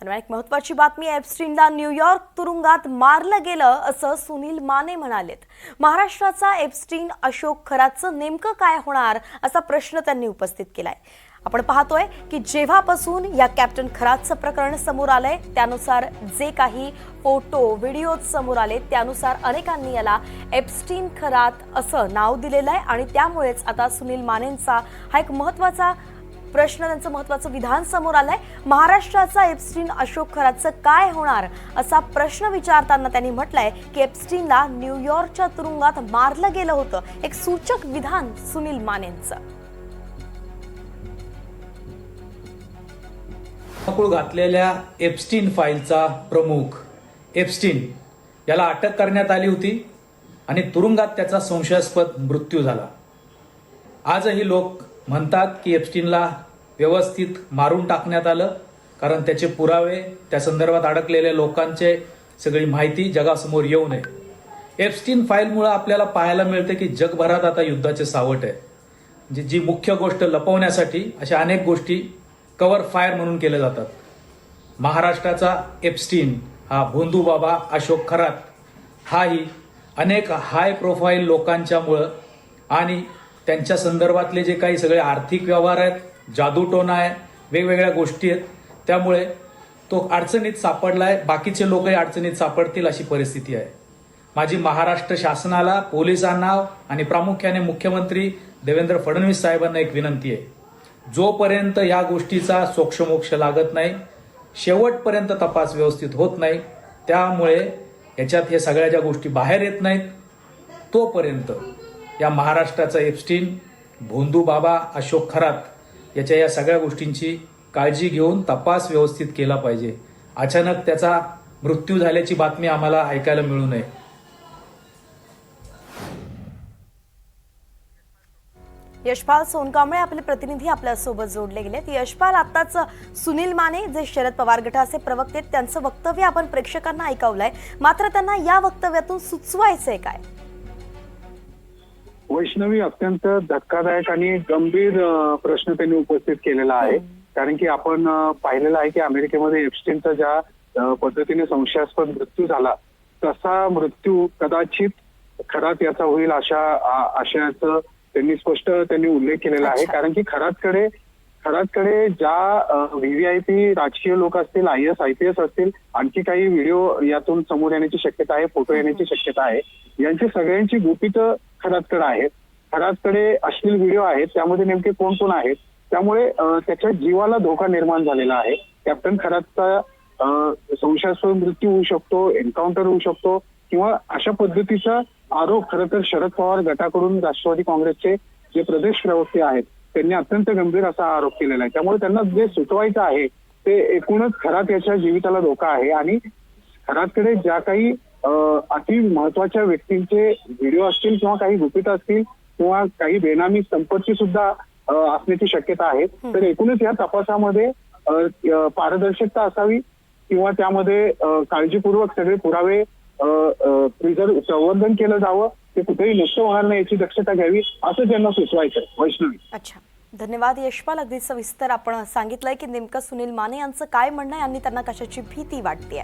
दरम्यान एक महत्त्वाची बातमी, एप्स्टीनला न्यूयॉर्क तुरुंगात मारलं गेलं असं सुनील माने म्हणालेत। महाराष्ट्राचा एप्स्टीन अशोक खरातचं नेमकं काय होणार असा प्रश्न त्यांनी उपस्थित केलाय। आपण पाहतोय की जेव्हापासून या कॅप्टन खरातचं प्रकरण समोर आलंय त्यानुसार जे काही फोटो व्हिडिओ समोर आले त्यानुसार अनेकांनी याला एप्स्टीन खरात असं नाव दिलेलं आहे आणि त्यामुळेच आता सुनील मानेंचा हा एक महत्त्वाचा प्रश्न, त्यांचं महत्त्वाचं विधान समोर आलंय। महाराष्ट्राचा एप्स्टीन अशोक खरातचं काय होणार असा प्रश्न विचारताना त्यांनी म्हटलंय की एप्स्टीनला न्यूयॉर्कच्या तुरुंगात मारलं गेलं होतं, एक सूचक विधान सुनील मानेंचं। घातलेल्या एप्स्टीन फाईलचा प्रमुख एप्स्टीन याला अटक करण्यात आली होती आणि तुरुंगात त्याचा संशयास्पद मृत्यू झाला। आजही लोक म्हणतात की एप्स्टीनला व्यवस्थित मारून टाकण्यात आलं, कारण त्याचे पुरावे, त्या संदर्भात अडकलेल्या लोकांचे सगळी माहिती जगासमोर येऊ नये। एप्स्टीन फाईलमुळे आपल्याला पाहायला मिळते की जगभरात आता युद्धाचे सावट आहे। जी मुख्य गोष्ट लपवण्यासाठी अशा अनेक गोष्टी कव्हर फायर म्हणून केले जातात। महाराष्ट्राचा एप्स्टीन हा भोंदू बाबा अशोक खरात हाही अनेक हाय प्रोफाईल लोकांच्यामुळं आणि त्यांच्या संदर्भातले जे काही सगळे आर्थिक व्यवहार आहेत, जादूटोणा आहे, वेगवेगळ्या गोष्टी आहेत, त्यामुळे तो अडचणीत सापडलाय। बाकीचे लोकही अडचणीत सापडतील अशी परिस्थिती आहे। माझी महाराष्ट्र शासनाला, पोलिसांना आणि प्रामुख्याने मुख्यमंत्री देवेंद्र फडणवीस साहेबांना एक विनंती आहे, जोपर्यंत या गोष्टीचा सोक्षमोक्ष लागत नाही, शेवटपर्यंत तपास व्यवस्थित होत नाही, त्यामुळे याच्यात हे सगळ्या ज्या गोष्टी बाहेर येत नाहीत, तोपर्यंत या महाराष्ट्राचा एप्स्टीन भोंदू बाबा अशोक खरात याच्या या सगळ्या गोष्टींची काळजी घेऊन तपास व्यवस्थित केला पाहिजे। अचानक त्याचा मृत्यू झाल्याची बातमी आम्हाला ऐकायला मिळू नये। यशपाल सोनकांबळे आपले प्रतिनिधी आपल्यासोबत जोडले गेलेत। यशपाल, आताच सुनील माने जे शरद पवार गटाचे प्रवक्ते त्यांचं वक्तव्य आपण प्रेक्षकांना ऐकवलंय, मात्र त्यांना या वक्तव्यातून सुचवायचंय काय? वैष्णवी, अत्यंत धक्कादायक आणि गंभीर प्रश्न त्यांनी उपस्थित केलेला आहे। कारण की आपण पाहिलेलं आहे की अमेरिकेमध्ये एप्स्टीनचा ज्या पद्धतीने संशयास्पद मृत्यू झाला तसा मृत्यू कदाचित खरात याचा होईल अशा आशयाचं त्यांनी उल्लेख केलेला आहे। कारण की खरातकडे ज्या व्हीव्हीआयपी राजकीय लोक असतील, IAS IPS असतील, आणखी काही व्हिडिओ यातून समोर येण्याची शक्यता आहे, फोटो येण्याची शक्यता आहे, यांची सगळ्यांची गुपितं खरातकडे आहेत। खरातकडे अश्लील व्हिडिओ आहेत, त्यामध्ये नेमके कोण कोण आहेत, त्यामुळे त्याच्या जीवाला धोका निर्माण झालेला आहे। कॅप्टन खरातचा संशयास्पद मृत्यू होऊ शकतो, एन्काउंटर होऊ शकतो, किंवा अशा पद्धतीचा आरोप खरं तर शरद पवार गटाकडून राष्ट्रवादी काँग्रेसचे जे प्रदेश प्रवक्ते आहेत त्यांनी अत्यंत गंभीर असा आरोप केलेला आहे। त्यामुळे त्यांना जे सुचवायचं आहे ते एकूणच खरात याच्या जीविताला धोका आहे आणि खरातकडे ज्या काही अति महत्वाच्या व्यक्तींचे व्हिडिओ असतील किंवा काही गुपित असतील किंवा काही बेनामी संपत्ती सुद्धा असण्याची शक्यता आहे। तर एकूणच या तपासामध्ये पारदर्शकता असावी किंवा त्यामध्ये काळजीपूर्वक सगळे पुरावे संवर्धन केलं जावं, ते कुठेही नष्ट होणार नाही याची दक्षता घ्यावी असं त्यांना सुचवायचं। वैष्णवी, अच्छा, धन्यवाद यशपाल। अगदी सविस्तर आपण सांगितलंय की नेमकं सुनील माने यांचं काय म्हणणं आहे आणि त्यांना कशाची भीती वाटते।